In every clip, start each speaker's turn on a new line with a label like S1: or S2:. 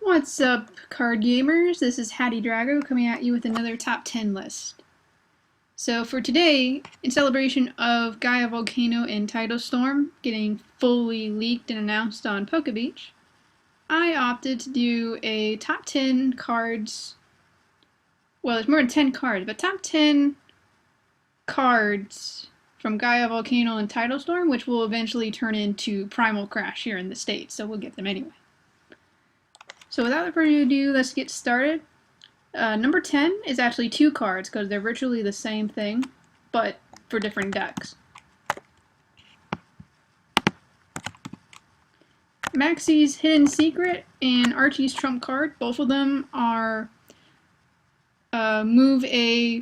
S1: What's up, card gamers? This is Hattie Drago coming at you with another top 10 list. So for today, in celebration of Gaia Volcano Tidal Storm getting fully leaked and announced on Pokebeach, I opted to do a top 10 cards. Well, there's more than 10 cards, but top 10 cards from Gaia Volcano Tidal Storm, which will eventually turn into Primal Crash here in the States, so we'll get them anyway. So without further ado, let's get started. Number 10 is actually two cards because they're virtually the same thing, but for different decks. Maxie's Hidden Secret and Archie's Trump card, both of them are move a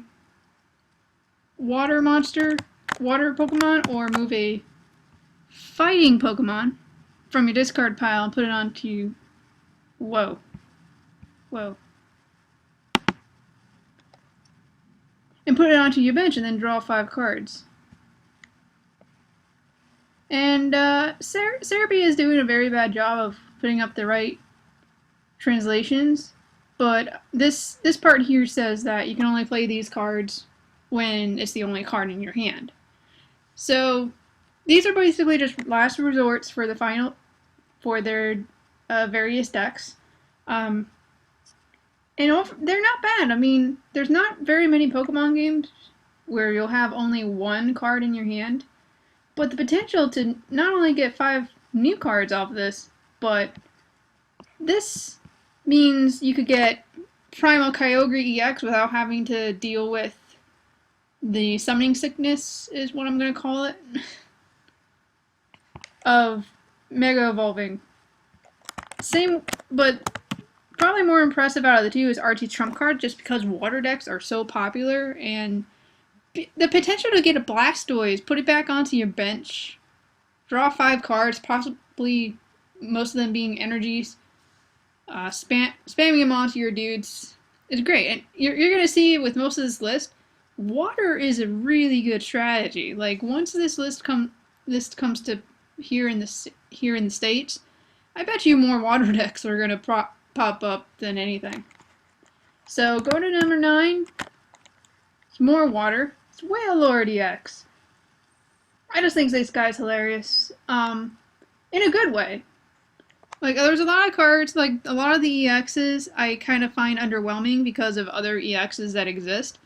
S1: water monster, water Pokemon, or move a fighting Pokemon from your discard pile and put it onto Whoa. And put it onto your bench and then draw 5 cards. And Cerebi is doing a very bad job of putting up the right translations, but this part here says that you can only play these cards when it's the only card in your hand. So these are basically just last resorts for their various decks. And they're not bad. I mean, there's not very many Pokemon games where you'll have only one card in your hand, but the potential to not only get 5 new cards off of this, but this means you could get Primal Kyogre EX without having to deal with the summoning sickness, is what I'm going to call it, of Mega Evolving. Same, but probably more impressive out of the two is Archie's Trump card, just because water decks are so popular, and the potential to get a Blastoise, put it back onto your bench, draw 5 cards, possibly most of them being energies, spamming them onto your dudes is great. And you're going to see with most of this list, water is a really good strategy. Like, once this list comes to here in the States, I bet you more water decks are going to pop up than anything. So go to number 9. It's more water. It's Wailord EX. I just think this guy's hilarious. In a good way. Like, there's a lot of cards, like a lot of the EXs I kind of find underwhelming because of other EXs that exist.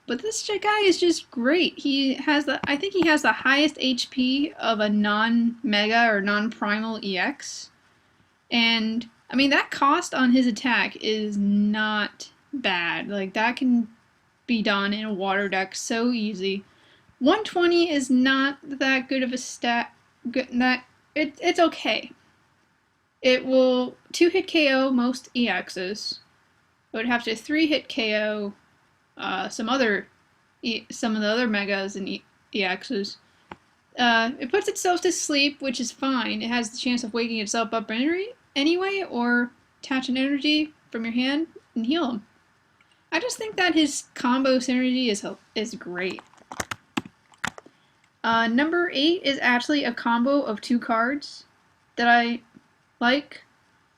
S1: But this guy is just great. I think he has the highest HP of a non-Mega or non-Primal EX. And, I mean, that cost on his attack is not bad. Like, that can be done in a water deck so easy. 120 is not that good of a stat. It's okay. It will 2-hit KO most EXs. It would have to 3-hit KO some of the other Megas and EXs. It puts itself to sleep, which is fine. It has the chance of waking itself up anyway, or attach an energy from your hand and heal him. I just think that his combo synergy is great. Number 8 is actually a combo of 2 cards that I like.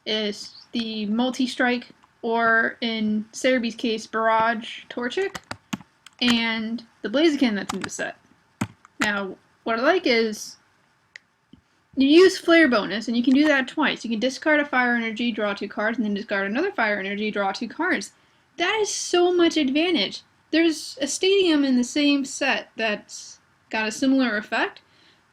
S1: Is the Multi-Strike, or in Cerebi's case, Barrage Torchic, and the Blaziken that's in the set. Now, what I like is you use Flare bonus, and you can do that twice. You can discard a Fire Energy, draw 2 cards, and then discard another Fire Energy, draw 2 cards. That is so much advantage. There's a Stadium in the same set that's got a similar effect,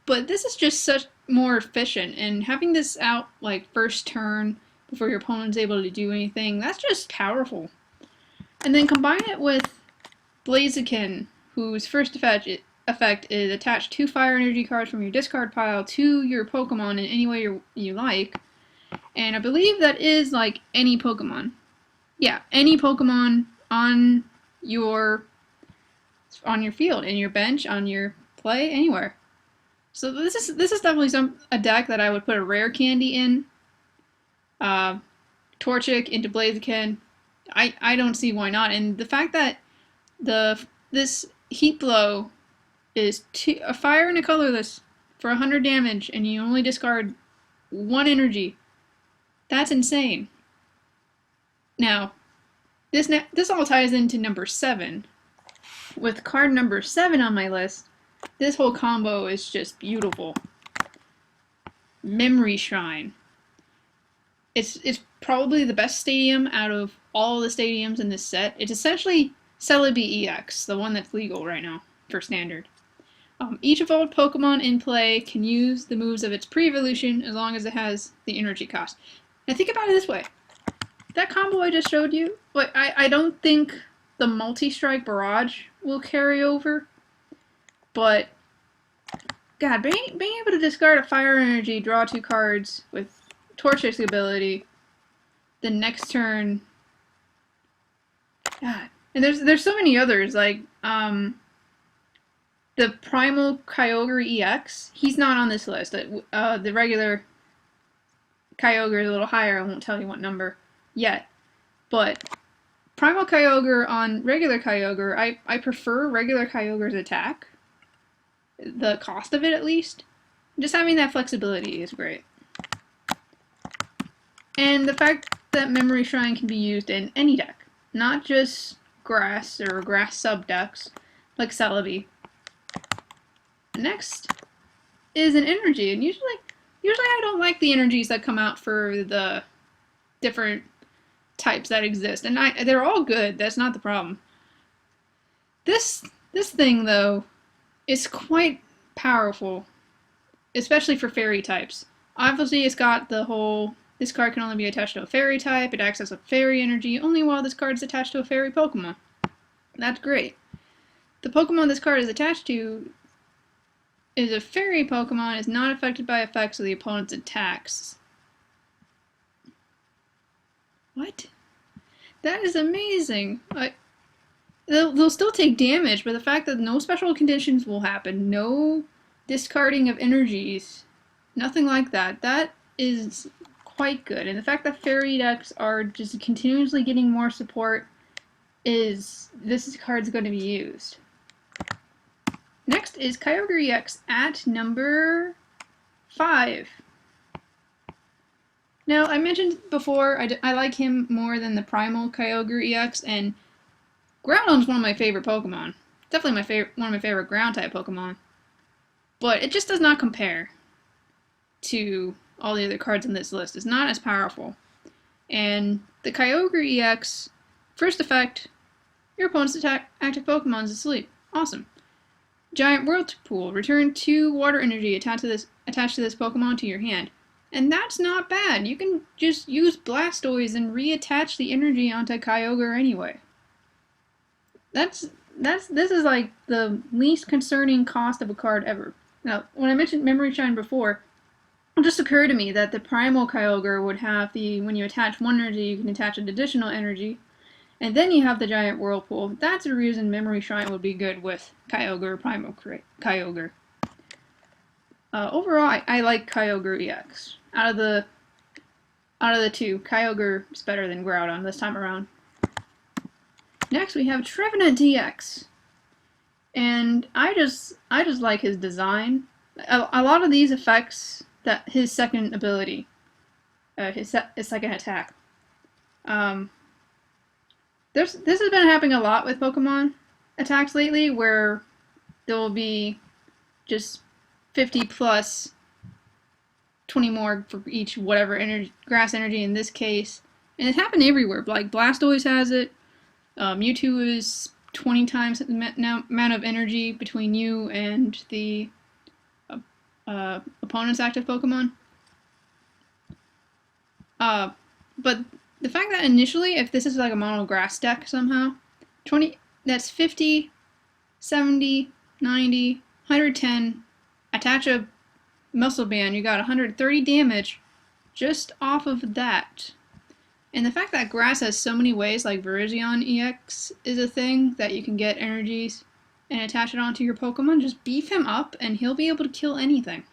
S1: but this is just such more efficient, and having this out like first turn before your opponent's able to do anything, that's just powerful. And then combine it with Blaziken, whose first effect is attach 2 Fire Energy cards from your discard pile to your Pokemon in any way you like. And I believe that is like any Pokemon. Yeah, any Pokemon on your field, in your bench, on your play, anywhere. So this is definitely a deck that I would put a Rare Candy in. Torchic into Blaziken. I don't see why not. And the fact that this Heat Blow is a fire and a colorless for 100 damage, and you only discard 1 energy. That's insane. Now, this all ties into number 7. With card number 7 on my list, this whole combo is just beautiful. Memory Shrine. It's probably the best stadium out of all the stadiums in this set. It's essentially Celebi EX, the one that's legal right now for standard. Each evolved Pokemon in play can use the moves of its pre-evolution as long as it has the energy cost. Now think about it this way. That combo I just showed you, I don't think the multi-strike barrage will carry over, but God, being able to discard a fire energy, draw 2 cards with Torchic's ability, the next turn, God, and there's so many others, like the Primal Kyogre EX, he's not on this list. The regular Kyogre is a little higher, I won't tell you what number yet, but Primal Kyogre on regular Kyogre, I prefer regular Kyogre's attack. The cost of it, at least. Just having that flexibility is great. And the fact that Memory Shrine can be used in any deck, not just grass or grass sub decks like Celebi. Next is an energy, and usually I don't like the energies that come out for the different types that exist, and they're all good. That's not the problem. This thing though is quite powerful, especially for fairy types. Obviously, it's got the whole this card can only be attached to a fairy type. It acts as a fairy energy only while this card is attached to a fairy Pokemon. That's great. The Pokemon this card is attached to is a fairy Pokemon, is not affected by effects of the opponent's attacks. What? That is amazing. They'll still take damage, but the fact that no special conditions will happen, no discarding of energies, nothing like that, that is quite good. And the fact that fairy decks are just continuously getting more support is this card's going to be used. Next is Kyogre EX at number 5. Now, I mentioned before I like him more than the Primal Kyogre EX, and Groudon's one of my favorite Pokemon. Definitely one of my favorite ground-type Pokemon. But it just does not compare to all the other cards on this list. It's not as powerful. And the Kyogre EX, first effect, your opponent's active Pokemon is asleep. Awesome. Giant Whirlpool. Return 2 water energy attached to this Pokemon to your hand. And that's not bad. You can just use Blastoise and reattach the energy onto Kyogre anyway. This is like the least concerning cost of a card ever. Now, when I mentioned Memory Shrine before, it just occurred to me that the Primal Kyogre would have when you attach 1 energy, you can attach an additional energy. And then you have the Giant Whirlpool. That's the reason Memory Shrine would be good with Kyogre, Primal Kyogre. Overall, I like Kyogre EX. Out of the 2, Kyogre is better than Groudon this time around. Next, we have Trevenant EX. And I just like his design. A lot of these effects, that his second ability, his second attack. This has been happening a lot with Pokemon attacks lately, where there will be just 50 plus 20 more for each whatever grass energy in this case. And it happened everywhere. Like Blastoise has it. Mewtwo is 20 times the amount of energy between you and the opponent's active Pokemon. But the fact that initially, if this is like a mono grass deck somehow, that's 50, 70, 90, 110, attach a muscle band, you got 130 damage just off of that. And the fact that grass has so many ways, like Virizion EX is a thing, that you can get energies and attach it onto your Pokemon, just beef him up and he'll be able to kill anything.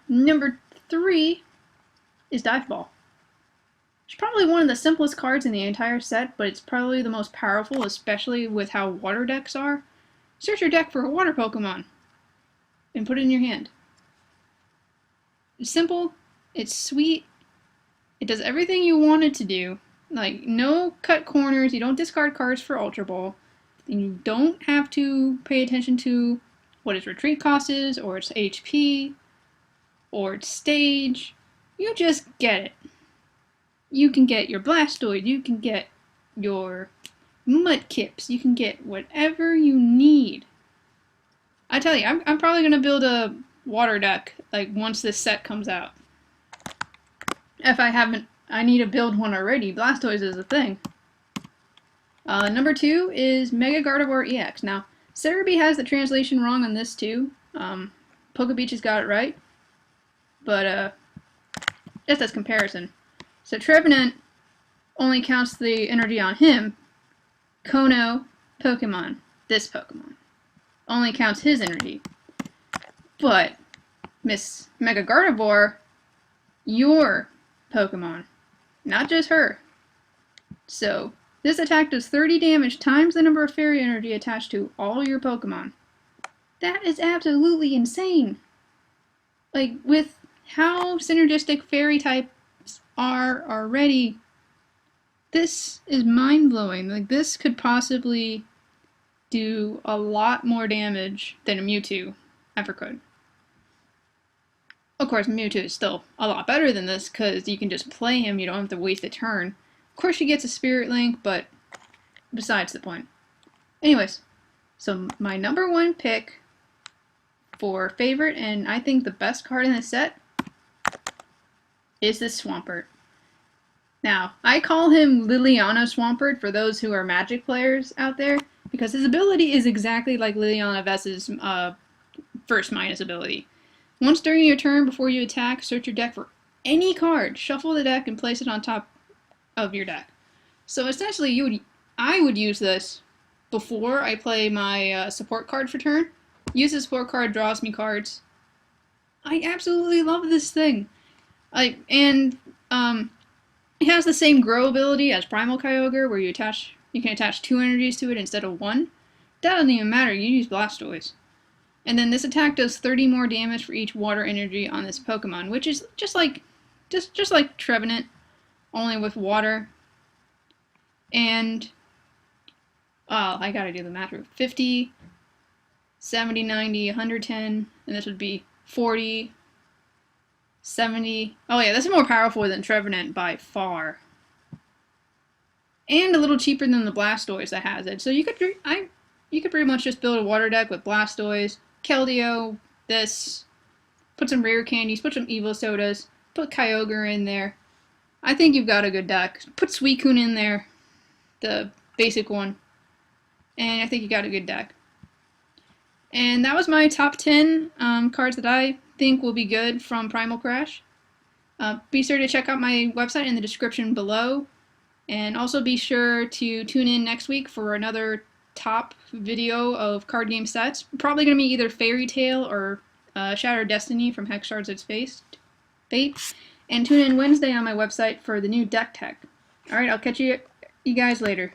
S1: Number 3 is Dive Ball. It's probably one of the simplest cards in the entire set, but it's probably the most powerful, especially with how water decks are. Search your deck for a water Pokemon and put it in your hand. It's simple, it's sweet, It does everything you want it to do. Like, no cut corners, you don't discard cards for Ultra Ball, and you don't have to pay attention to what its retreat cost is, or its HP, or its stage. You just get it. You can get your Blastoid, you can get your Mudkips, you can get whatever you need. I tell you, I'm probably going to build a water deck, like, once this set comes out. If I haven't, I need to build one already. Blastoise is a thing. Number 2 is Mega Gardevoir EX. Now, Cerebi has the translation wrong on this too. Pokebeach has got it right. But, just as comparison. So Trevenant only counts the energy on him. Kono Pokemon, this Pokemon, only counts his energy. But Miss Mega Gardevoir, your Pokemon, not just her. So this attack does 30 damage times the number of fairy energy attached to all your Pokemon. That is absolutely insane. Like, with how synergistic fairy types are already, this is mind-blowing. Like, this could possibly do a lot more damage than a Mewtwo ever could. Of course, Mewtwo is still a lot better than this because you can just play him, you don't have to waste a turn. Of course she gets a Spirit Link, but besides the point. Anyways, so my number 1 pick for favorite, and I think the best card in the set, is this Swampert. Now, I call him Liliana Swampert for those who are Magic players out there, because his ability is exactly like Liliana Vess's first minus ability. Once during your turn, before you attack, search your deck for any card, shuffle the deck, and place it on top of your deck. So essentially, I would use this before I play my support card for turn. Use the support card, draws me cards. I absolutely love this thing. It has the same grow ability as Primal Kyogre, where you can attach 2 energies to it instead of 1. That doesn't even matter, you use Blastoise. And then this attack does 30 more damage for each water energy on this Pokemon, which is just like Trevenant, only with water. And I gotta do the math. 50, 70, 90, 110, and this would be 40, 70. Oh yeah, this is more powerful than Trevenant by far. And a little cheaper than the Blastoise that has it. So you could pretty much just build a water deck with Blastoise, Keldeo, this, put some rare candies, put some Evo Sodas, put Kyogre in there. I think you've got a good deck. Put Suicune in there, the basic one, and I think you got a good deck. And that was my top 10 cards that I think will be good from Primal Crash. Be sure to check out my website in the description below, and also be sure to tune in next week for another top video of card game sets. Probably going to be either Fairy Tail or Shattered Destiny from Hex Shards of Fate. And tune in Wednesday on my website for the new deck tech. Alright, I'll catch you guys later.